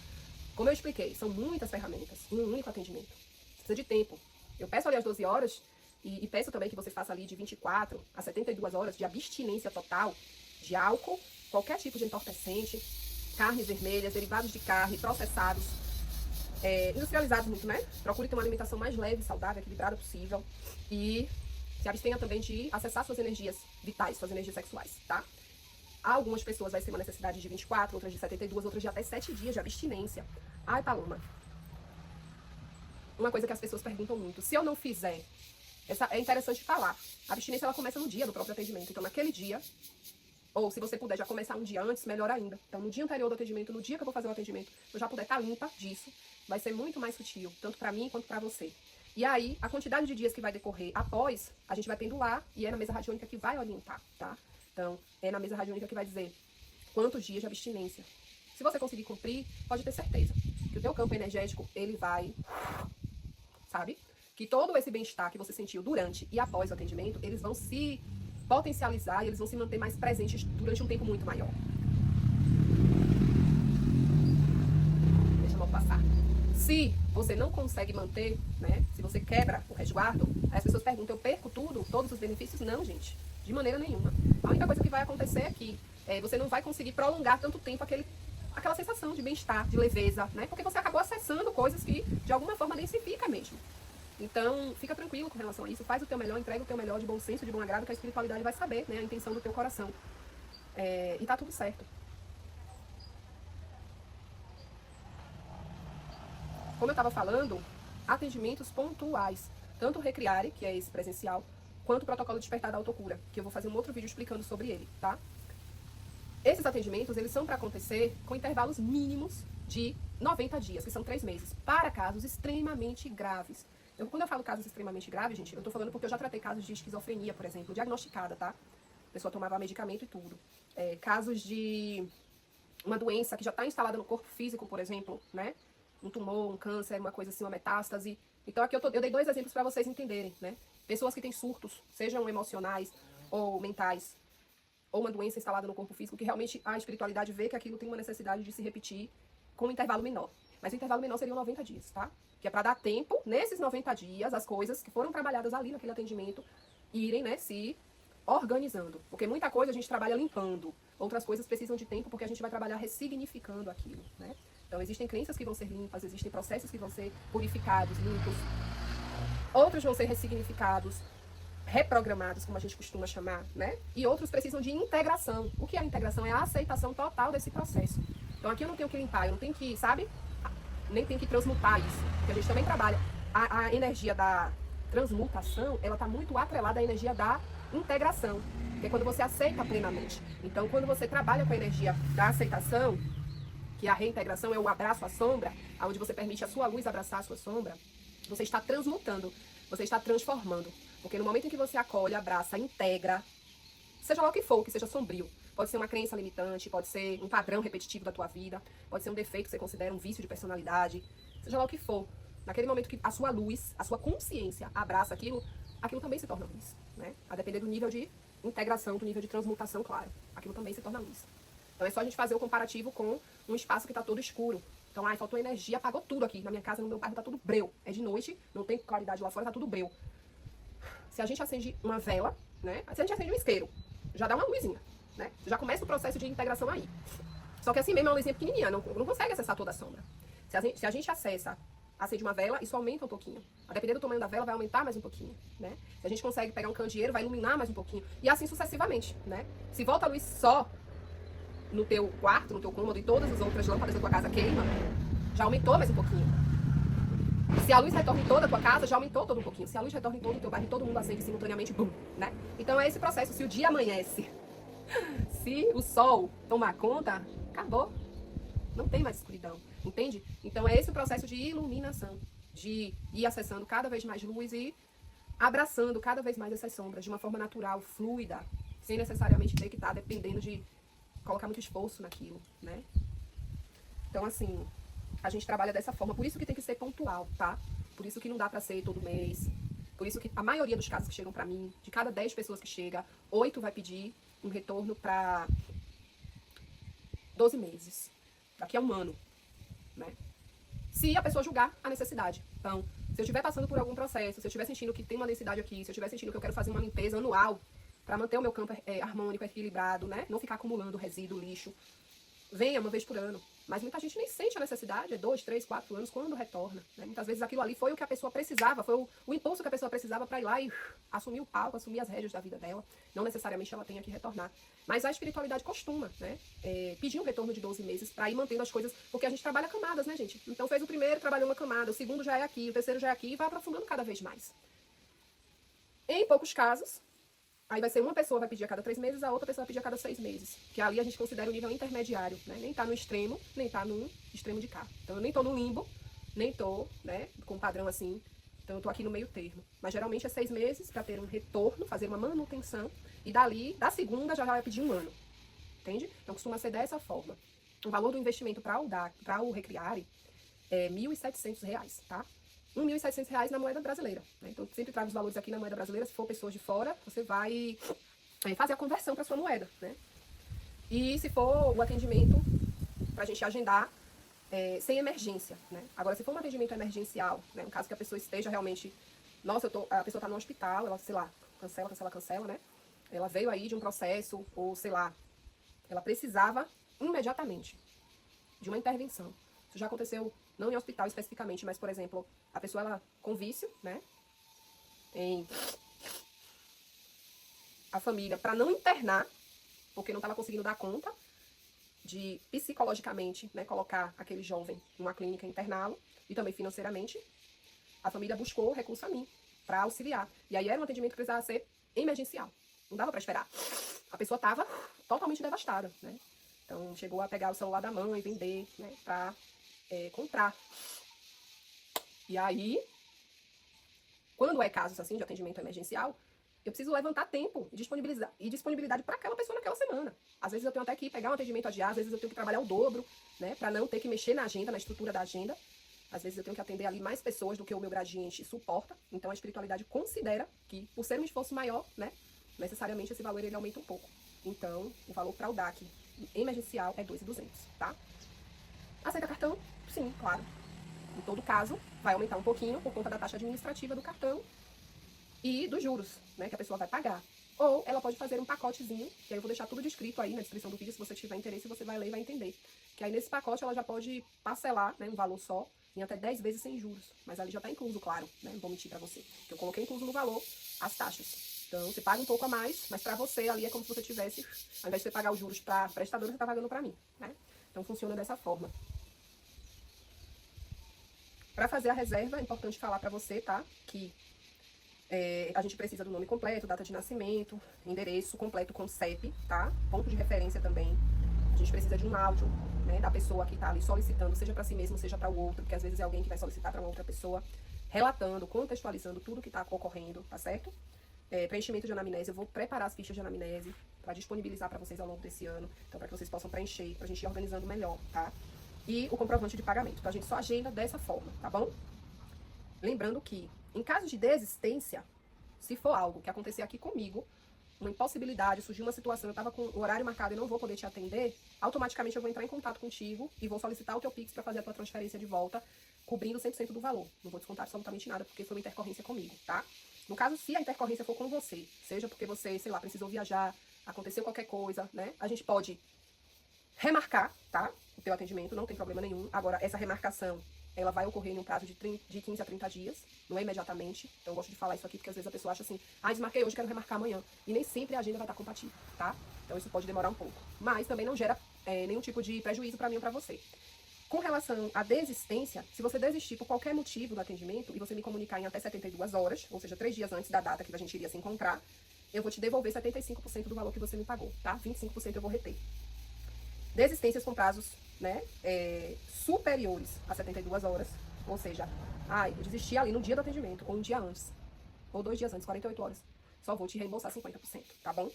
Como eu expliquei, são muitas ferramentas em um único atendimento. Precisa de tempo. Eu peço ali as 12 horas e peço também que você faça ali de 24 a 72 horas de abstinência total de álcool, qualquer tipo de entorpecente, carnes vermelhas, derivados de carne, processados, industrializados muito, né? Procure ter uma alimentação mais leve, saudável, equilibrada possível. E se abstenha também de acessar suas energias vitais, suas energias sexuais, tá? Algumas pessoas vai ser uma necessidade de 24, outras de 72, outras de até 7 dias de abstinência. Ai, Paloma. Uma coisa que as pessoas perguntam muito. Se eu não fizer, é interessante falar. A abstinência ela começa no dia do próprio atendimento. Então, naquele dia, ou se você puder já começar um dia antes, melhor ainda. Então, no dia anterior do atendimento, no dia que eu vou fazer o atendimento, eu já puder estar limpa disso, vai ser muito mais sutil, tanto pra mim quanto pra você. E aí, a quantidade de dias que vai decorrer após, a gente vai pendular e é na mesa radiônica que vai orientar, tá? Então, é na mesa radiônica que vai dizer quantos dias de abstinência. Se você conseguir cumprir, pode ter certeza que o teu campo energético, ele vai, sabe? Que todo esse bem-estar que você sentiu durante e após o atendimento, eles vão se potencializar e eles vão se manter mais presentes durante um tempo muito maior. Deixa eu passar. Se você não consegue manter, né? Se você quebra o resguardo, aí as pessoas perguntam, eu perco tudo, todos os benefícios? Não, gente. De maneira nenhuma. A única coisa que vai acontecer é que você não vai conseguir prolongar tanto tempo aquela sensação de bem-estar, de leveza, né? Porque você acabou acessando coisas que, de alguma forma, densifica mesmo. Então, fica tranquilo com relação a isso. Faz o teu melhor, entrega o teu melhor de bom senso, de bom agrado, que a espiritualidade vai saber, né? A intenção do teu coração. E tá tudo certo. Como eu estava falando, atendimentos pontuais. Tanto o Recriare, que é esse presencial, quanto o protocolo Despertar da Autocura, que eu vou fazer um outro vídeo explicando sobre ele, tá? Esses atendimentos, eles são para acontecer com intervalos mínimos de 90 dias, que são 3 meses, para casos extremamente graves. Quando eu falo casos extremamente graves, gente, eu tô falando porque eu já tratei casos de esquizofrenia, por exemplo, diagnosticada, tá? A pessoa tomava medicamento e tudo. Casos de uma doença que já está instalada no corpo físico, por exemplo, né? Um tumor, um câncer, uma coisa assim, uma metástase. Então aqui eu dei 2 exemplos para vocês entenderem, né? Pessoas que têm surtos, sejam emocionais ou mentais, ou uma doença instalada no corpo físico, que realmente a espiritualidade vê que aquilo tem uma necessidade de se repetir com um intervalo menor. Mas o intervalo menor seriam 90 dias, tá? Que é para dar tempo, nesses 90 dias, as coisas que foram trabalhadas ali naquele atendimento irem, né, se organizando. Porque muita coisa a gente trabalha limpando, outras coisas precisam de tempo porque a gente vai trabalhar ressignificando aquilo, né? Então, existem crenças que vão ser limpas, existem processos que vão ser purificados, limpos. Outros vão ser ressignificados, reprogramados, como a gente costuma chamar, né? E outros precisam de integração. O que é a integração? É a aceitação total desse processo. Então, aqui eu não tenho que limpar, eu não tenho que, sabe? nem tem que transmutar isso, porque a gente também trabalha. A energia da transmutação, ela está muito atrelada à energia da integração, que é quando você aceita plenamente. Então, quando você trabalha com a energia da aceitação, que a reintegração é o abraço à sombra, onde você permite a sua luz abraçar a sua sombra, você está transmutando, você está transformando. Porque no momento em que você acolhe, abraça, integra, seja lá o que for, que seja sombrio, pode ser uma crença limitante, pode ser um padrão repetitivo da tua vida, pode ser um defeito que você considera um vício de personalidade, seja lá o que for, naquele momento que a sua luz, a sua consciência abraça aquilo, aquilo também se torna luz, né? A depender do nível de integração, do nível de transmutação, claro, aquilo também se torna luz. Então é só a gente fazer o comparativo com um espaço que está todo escuro. Então, faltou energia, apagou tudo aqui. Na minha casa, no meu bairro, tá tudo breu. É de noite, não tem claridade lá fora, tá tudo breu. Se a gente acende uma vela, né? Se a gente acende um isqueiro, já dá uma luzinha, né? Já começa o processo de integração aí. Só que assim mesmo é uma luzinha pequenininha, não consegue acessar toda a sombra. Se a gente acende uma vela, isso aumenta um pouquinho. A depender do tamanho da vela, vai aumentar mais um pouquinho, né? Se a gente consegue pegar um candeeiro, vai iluminar mais um pouquinho. E assim sucessivamente, né? Se volta a luz só no teu quarto, no teu cômodo e todas as outras lâmpadas da tua casa queimam, já aumentou mais um pouquinho. Se a luz retorna em toda a tua casa, já aumentou todo um pouquinho. Se a luz retorna em todo o teu bairro, todo mundo acende simultaneamente, bum, né? Então é esse processo. Se o dia amanhece, se o sol tomar conta, acabou. Não tem mais escuridão, entende? Então é esse o processo de iluminação, de ir acessando cada vez mais luz e abraçando cada vez mais essas sombras de uma forma natural, fluida, sem necessariamente ter que estar dependendo de colocar muito esforço naquilo, né? Então, assim, a gente trabalha dessa forma. Por isso que tem que ser pontual, tá? Por isso que não dá pra ser todo mês. Por isso que a maioria dos casos que chegam pra mim, de cada 10 pessoas que chega, 8 vai pedir um retorno pra 12 meses. Daqui a um ano, né? Se a pessoa julgar a necessidade. Então, se eu estiver passando por algum processo, se eu estiver sentindo que tem uma necessidade aqui, se eu estiver sentindo que eu quero fazer uma limpeza anual para manter o meu campo harmônico, equilibrado, né? Não ficar acumulando resíduo, lixo. Venha uma vez por ano. Mas muita gente nem sente a necessidade, 2, 3, 4 anos, quando retorna, né? Muitas vezes aquilo ali foi o que a pessoa precisava, foi o impulso que a pessoa precisava para ir lá e assumir o palco, assumir as rédeas da vida dela. Não necessariamente ela tenha que retornar. Mas a espiritualidade costuma, né? Pedir um retorno de 12 meses para ir mantendo as coisas, porque a gente trabalha camadas, né, gente? Então fez o primeiro, trabalhou uma camada, o segundo já é aqui, o terceiro já é aqui, e vai aprofundando cada vez mais. Em poucos casos, aí vai ser uma pessoa vai pedir a cada 3 meses, a outra pessoa vai pedir a cada 6 meses. Que ali a gente considera o nível intermediário, né? Nem tá no extremo, nem tá no extremo de cá. Então eu nem tô no limbo, nem tô, né, com um padrão assim. Então eu tô aqui no meio termo. Mas geralmente é 6 meses para ter um retorno, fazer uma manutenção. E dali, da segunda, já vai pedir um ano. Entende? Então costuma ser dessa forma. O valor do investimento para o Recriare é R$ 1.700, tá? R$ 1.700 na moeda brasileira, né? Então, sempre trago os valores aqui na moeda brasileira. Se for pessoas de fora, você vai fazer a conversão para sua moeda, né? E se for o atendimento, para a gente agendar sem emergência, né? Agora, se for um atendimento emergencial, né? No caso que a pessoa esteja realmente... Nossa, a pessoa está no hospital, ela, sei lá, cancela, né? Ela veio aí de um processo, ou sei lá, ela precisava imediatamente de uma intervenção. Isso já aconteceu, não em hospital especificamente, mas, por exemplo, a pessoa ela, com vício, né? A família, para não internar, porque não estava conseguindo dar conta de psicologicamente, né, colocar aquele jovem numa clínica e interná-lo, e também financeiramente, a família buscou recurso a mim para auxiliar. E aí era um atendimento que precisava ser emergencial. Não dava para esperar. A pessoa estava totalmente devastada, né? Então chegou a pegar o celular da mãe, vender, né, para comprar. E aí, quando é casos assim de atendimento emergencial, eu preciso levantar tempo e disponibilidade para aquela pessoa naquela semana. Às vezes eu tenho até que pegar um atendimento adiado, às vezes eu tenho que trabalhar o dobro, né, para não ter que mexer na agenda, na estrutura da agenda. Às vezes eu tenho que atender ali mais pessoas do que o meu gradiente suporta. Então a espiritualidade considera que, por ser um esforço maior, né, necessariamente esse valor ele aumenta um pouco. Então, o valor para o DAC emergencial é 2.200, tá? Aceita cartão? Sim, claro. Em todo caso, vai aumentar um pouquinho por conta da taxa administrativa do cartão e dos juros, né, que a pessoa vai pagar. Ou ela pode fazer um pacotezinho, que aí eu vou deixar tudo descrito aí na descrição do vídeo, se você tiver interesse, você vai ler e vai entender. Que aí nesse pacote ela já pode parcelar, né, um valor só, em até 10 vezes sem juros. Mas ali já tá incluso, claro, né, não vou mentir pra você. Eu coloquei incluso no valor as taxas. Então, você paga um pouco a mais, mas pra você ali é como se você tivesse, ao invés de você pagar os juros pra prestadora, você tá pagando pra mim, né? Então, funciona dessa forma. Para fazer a reserva, é importante falar para você, tá? Que a gente precisa do nome completo, data de nascimento, endereço completo com CEP, tá? Ponto de referência também. A gente precisa de um áudio, né, da pessoa que tá ali solicitando, seja para si mesmo, seja para o outro, porque às vezes é alguém que vai solicitar para uma outra pessoa, relatando, contextualizando tudo que tá ocorrendo, tá certo? Preenchimento de anamnese, eu vou preparar as fichas de anamnese para disponibilizar para vocês ao longo desse ano, então para que vocês possam preencher, pra gente ir organizando melhor, tá? E o comprovante de pagamento, então a gente só agenda dessa forma, tá bom? Lembrando que, em caso de desistência, se for algo que acontecer aqui comigo, uma impossibilidade, surgiu uma situação, eu estava com o horário marcado e não vou poder te atender, automaticamente eu vou entrar em contato contigo e vou solicitar o teu Pix para fazer a tua transferência de volta, cobrindo 100% do valor. Não vou descontar absolutamente nada, porque foi uma intercorrência comigo, tá? No caso, se a intercorrência for com você, seja porque você, sei lá, precisou viajar, aconteceu qualquer coisa, né? A gente pode remarcar, tá? O teu atendimento, não tem problema nenhum. Agora, essa remarcação, ela vai ocorrer em um prazo de 15 a 30 dias, não é imediatamente. Então eu gosto de falar isso aqui, porque às vezes a pessoa acha assim, desmarquei hoje, quero remarcar amanhã. E nem sempre a agenda vai estar compatível, tá? Então isso pode demorar um pouco. Mas também não gera nenhum tipo de prejuízo para mim ou para você. Com relação à desistência, se você desistir por qualquer motivo do atendimento e você me comunicar em até 72 horas, ou seja, 3 dias antes da data que a gente iria se encontrar, eu vou te devolver 75% do valor que você me pagou, tá? 25% eu vou reter. Desistências com prazos, né, superiores a 72 horas, ou seja, eu desisti ali no dia do atendimento, ou um dia antes, ou 2 dias antes, 48 horas, só vou te reembolsar 50%, tá bom?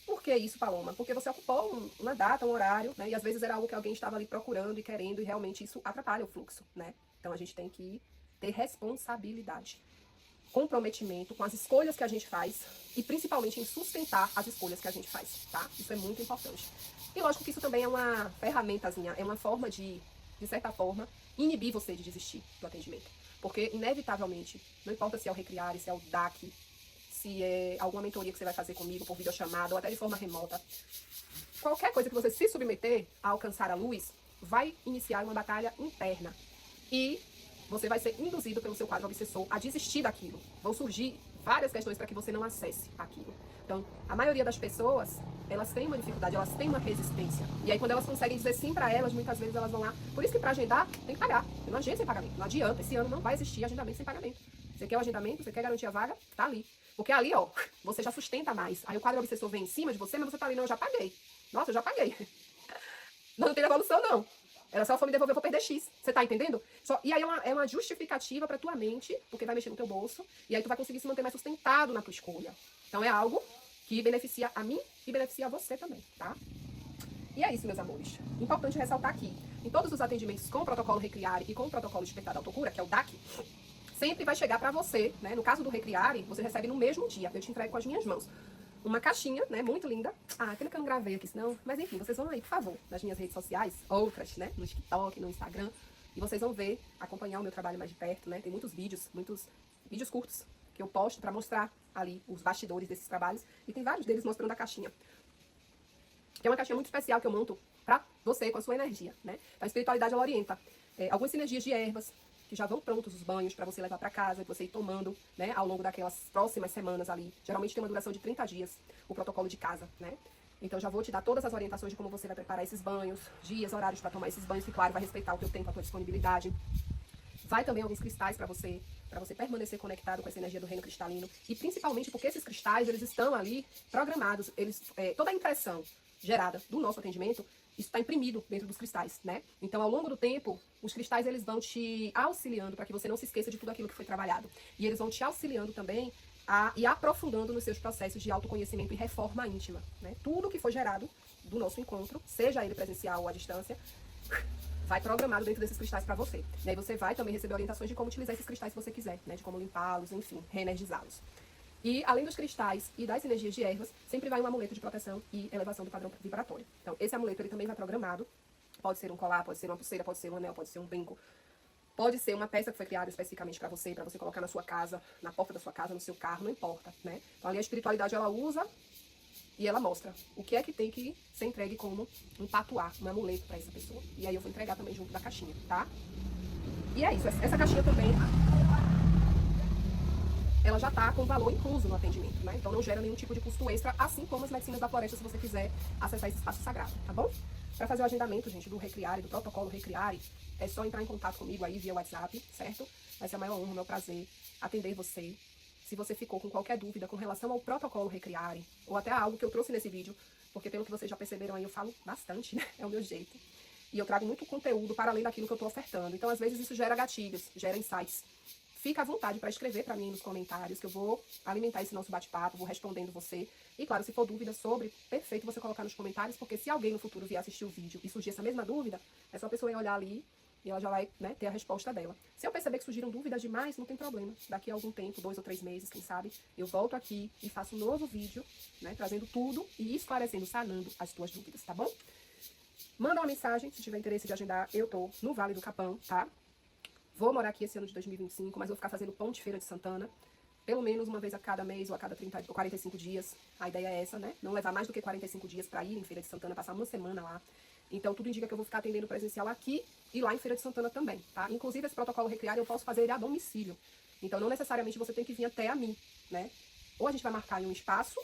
Por que isso, Paloma? Porque você ocupou uma data, um horário, né, e às vezes era algo que alguém estava ali procurando e querendo, e realmente isso atrapalha o fluxo, né? Então a gente tem que ter responsabilidade, comprometimento com as escolhas que a gente faz, e principalmente em sustentar as escolhas que a gente faz, tá? Isso é muito importante. E lógico que isso também é uma ferramentazinha, é uma forma de certa forma, inibir você de desistir do atendimento. Porque, inevitavelmente, não importa se é o Recriare, se é o DAC, se é alguma mentoria que você vai fazer comigo por videochamada ou até de forma remota, qualquer coisa que você se submeter a alcançar a luz, vai iniciar uma batalha interna. E você vai ser induzido pelo seu quadro obsessor a desistir daquilo. Vão surgir várias questões para que você não acesse aquilo. Então, a maioria das pessoas, elas têm uma dificuldade, elas têm uma resistência. E aí, quando elas conseguem dizer sim para elas, muitas vezes elas vão lá. Por isso que para agendar, tem que pagar. Não agenda sem pagamento. Não adianta. Esse ano não vai existir agendamento sem pagamento. Você quer o agendamento, você quer garantir a vaga, tá ali. Porque ali, ó, você já sustenta mais. Aí o quadro obsessor vem em cima de você, mas você tá ali, não, eu já paguei. Nossa, eu já paguei. Não tem devolução, não. Ela só for me devolver, eu vou perder X. Você tá entendendo? E aí é uma justificativa pra tua mente, porque vai mexer no teu bolso, e aí tu vai conseguir se manter mais sustentado na tua escolha. Então é algo que beneficia a mim e beneficia a você também, tá? E é isso, meus amores. Importante ressaltar aqui, em todos os atendimentos com o protocolo Recriare e com o protocolo Despertar da Autocura, que é o DAC, sempre vai chegar pra você, né? No caso do Recriare, você recebe no mesmo dia. Eu te entrego com as minhas mãos. Uma caixinha, né, muito linda. Pena que eu não gravei aqui, senão... Mas enfim, vocês vão aí, por favor, nas minhas redes sociais, outras, né, no TikTok, no Instagram, e vocês vão ver, acompanhar o meu trabalho mais de perto, né, tem muitos vídeos curtos que eu posto pra mostrar ali os bastidores desses trabalhos, e tem vários deles mostrando a caixinha. Que é uma caixinha muito especial que eu monto pra você, com a sua energia, né. A espiritualidade, ela orienta algumas sinergias de ervas, que já vão prontos os banhos para você levar para casa, você ir tomando, né, ao longo daquelas próximas semanas ali. Geralmente tem uma duração de 30 dias, o protocolo de casa, né? Então já vou te dar todas as orientações de como você vai preparar esses banhos, dias, horários para tomar esses banhos, que claro, vai respeitar o teu tempo, a tua disponibilidade. Vai também alguns cristais para você permanecer conectado com essa energia do reino cristalino, e principalmente porque esses cristais, eles estão ali programados, toda a impressão gerada do nosso atendimento, isso está imprimido dentro dos cristais, né? Então, ao longo do tempo, os cristais, eles vão te auxiliando para que você não se esqueça de tudo aquilo que foi trabalhado. E eles vão te auxiliando também e aprofundando nos seus processos de autoconhecimento e reforma íntima, né? Tudo que foi gerado do nosso encontro, seja ele presencial ou à distância, vai programado dentro desses cristais para você. E aí você vai também receber orientações de como utilizar esses cristais se você quiser, né? De como limpá-los, enfim, reenergizá-los. E, além dos cristais e das energias de ervas, sempre vai um amuleto de proteção e elevação do padrão vibratório. Então, esse amuleto, ele também vai programado. Pode ser um colar, pode ser uma pulseira, pode ser um anel, pode ser um brinco. Pode ser uma peça que foi criada especificamente para você colocar na sua casa, na porta da sua casa, no seu carro, não importa, né? Então, ali a espiritualidade, ela usa e ela mostra o que é que tem que ser entregue como um patuá, um amuleto para essa pessoa. E aí eu vou entregar também junto da caixinha, tá? E é isso, essa caixinha também... ela já está com valor incluso no atendimento, né? Então não gera nenhum tipo de custo extra, assim como as medicinas da floresta, se você quiser acessar esse espaço sagrado, tá bom? Para fazer o agendamento, gente, do Recriare, do protocolo Recriare, é só entrar em contato comigo aí via WhatsApp, certo? Vai ser a maior honra, o meu prazer atender você. Se você ficou com qualquer dúvida com relação ao protocolo Recriare, ou até a algo que eu trouxe nesse vídeo, porque pelo que vocês já perceberam aí, eu falo bastante, né? É o meu jeito. E eu trago muito conteúdo para além daquilo que eu tô ofertando. Então, às vezes, isso gera gatilhos, gera insights. Fica à vontade para escrever para mim nos comentários, que eu vou alimentar esse nosso bate-papo, vou respondendo você. E claro, se for dúvida sobre, perfeito você colocar nos comentários, porque se alguém no futuro vier assistir o vídeo e surgir essa mesma dúvida, é só a pessoa ir olhar ali e ela já vai, né, ter a resposta dela. Se eu perceber que surgiram dúvidas demais, não tem problema. Daqui a algum tempo, 2 ou 3 meses, quem sabe, eu volto aqui e faço um novo vídeo, né, trazendo tudo e esclarecendo, sanando as tuas dúvidas, tá bom? Manda uma mensagem, se tiver interesse de agendar, eu tô no Vale do Capão, tá? Vou morar aqui esse ano de 2025, mas vou ficar fazendo pão de Feira de Santana, pelo menos uma vez a cada mês ou a cada 30 ou 45 dias. A ideia é essa, né? Não levar mais do que 45 dias para ir em Feira de Santana, passar uma semana lá. Então, tudo indica que eu vou ficar atendendo presencial aqui e lá em Feira de Santana também, tá? Inclusive, esse protocolo Recriare eu posso fazer ele a domicílio. Então, não necessariamente você tem que vir até a mim, né? Ou a gente vai marcar em um espaço,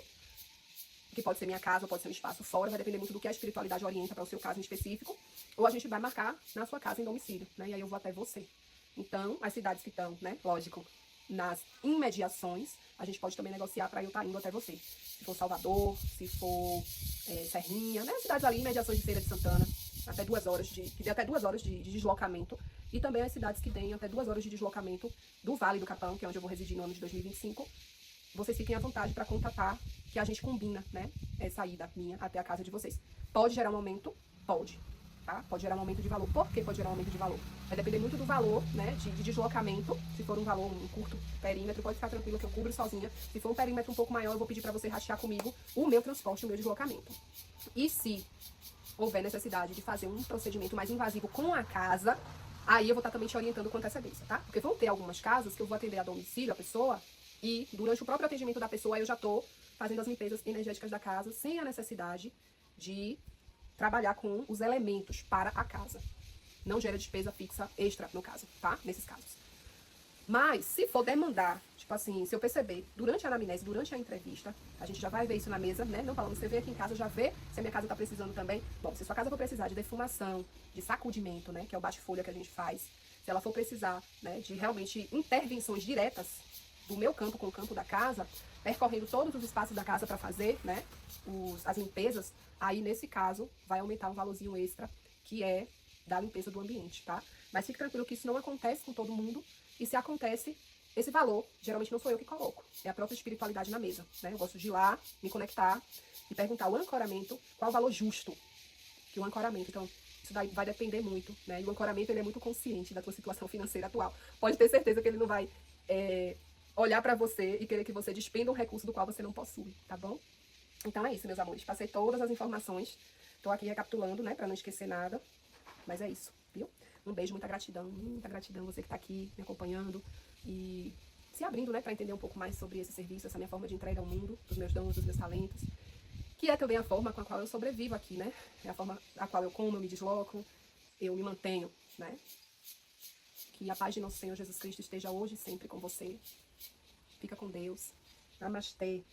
que pode ser minha casa, ou pode ser um espaço fora, vai depender muito do que a espiritualidade orienta para o seu caso em específico. Ou a gente vai marcar na sua casa em domicílio, né? E aí eu vou até você. Então, as cidades que estão, né, lógico, nas imediações, a gente pode também negociar para eu estar indo até você. Se for Salvador, se for Serrinha, né, cidades ali, imediações de Feira de Santana, até 2 horas que dê até 2 horas de deslocamento. E também as cidades que têm até 2 horas de deslocamento do Vale do Capão, que é onde eu vou residir no ano de 2025. Vocês fiquem à vontade para contatar, que a gente combina, né, essa ida minha até a casa de vocês. Pode gerar um aumento? Pode. Tá? Pode gerar um aumento de valor. Por que pode gerar um aumento de valor? Vai depender muito do valor, né, de deslocamento. Se for um valor, um curto perímetro, pode ficar tranquilo que eu cubro sozinha. Se for um perímetro um pouco maior, eu vou pedir para você rastear comigo o meu transporte, o meu deslocamento. E se houver necessidade de fazer um procedimento mais invasivo com a casa, aí eu vou estar também te orientando com antecedência, tá? Porque vão ter algumas casas que eu vou atender a domicílio a pessoa e durante o próprio atendimento da pessoa eu já tô fazendo as limpezas energéticas da casa sem a necessidade de trabalhar com os elementos para a casa. Não gera despesa fixa extra, no caso, tá? Nesses casos. Mas, se for demandar, tipo assim, se eu perceber, durante a anamnese, durante a entrevista, a gente já vai ver isso na mesa, né? Não falando, você vem aqui em casa, já vê se a minha casa tá precisando também. Bom, se sua casa for precisar de defumação, de sacudimento, né? Que é o bate-folha que a gente faz. Se ela for precisar, né, de realmente intervenções diretas do meu campo com o campo da casa, percorrendo todos os espaços da casa para fazer, né, as limpezas, aí nesse caso vai aumentar um valorzinho extra, que é da limpeza do ambiente, tá? Mas fique tranquilo que isso não acontece com todo mundo, e se acontece, esse valor, geralmente não sou eu que coloco, é a própria espiritualidade na mesa, né? Eu gosto de ir lá, me conectar e perguntar o ancoramento, qual o valor justo que o ancoramento, então isso daí vai depender muito, né? E o ancoramento, ele é muito consciente da tua situação financeira atual. Pode ter certeza que ele não vai olhar pra você e querer que você despenda um recurso do qual você não possui, tá bom? Então é isso, meus amores. Passei todas as informações. Tô aqui recapitulando, né, pra não esquecer nada. Mas é isso, viu? Um beijo, muita gratidão você que tá aqui me acompanhando e se abrindo, né, pra entender um pouco mais sobre esse serviço, essa minha forma de entrega ao mundo, dos meus dons, dos meus talentos. Que é também a forma com a qual eu sobrevivo aqui, né? É a forma a qual eu como, eu me desloco, eu me mantenho, né? Que a paz de nosso Senhor Jesus Cristo esteja hoje e sempre com você. Fica com Deus. Namastê.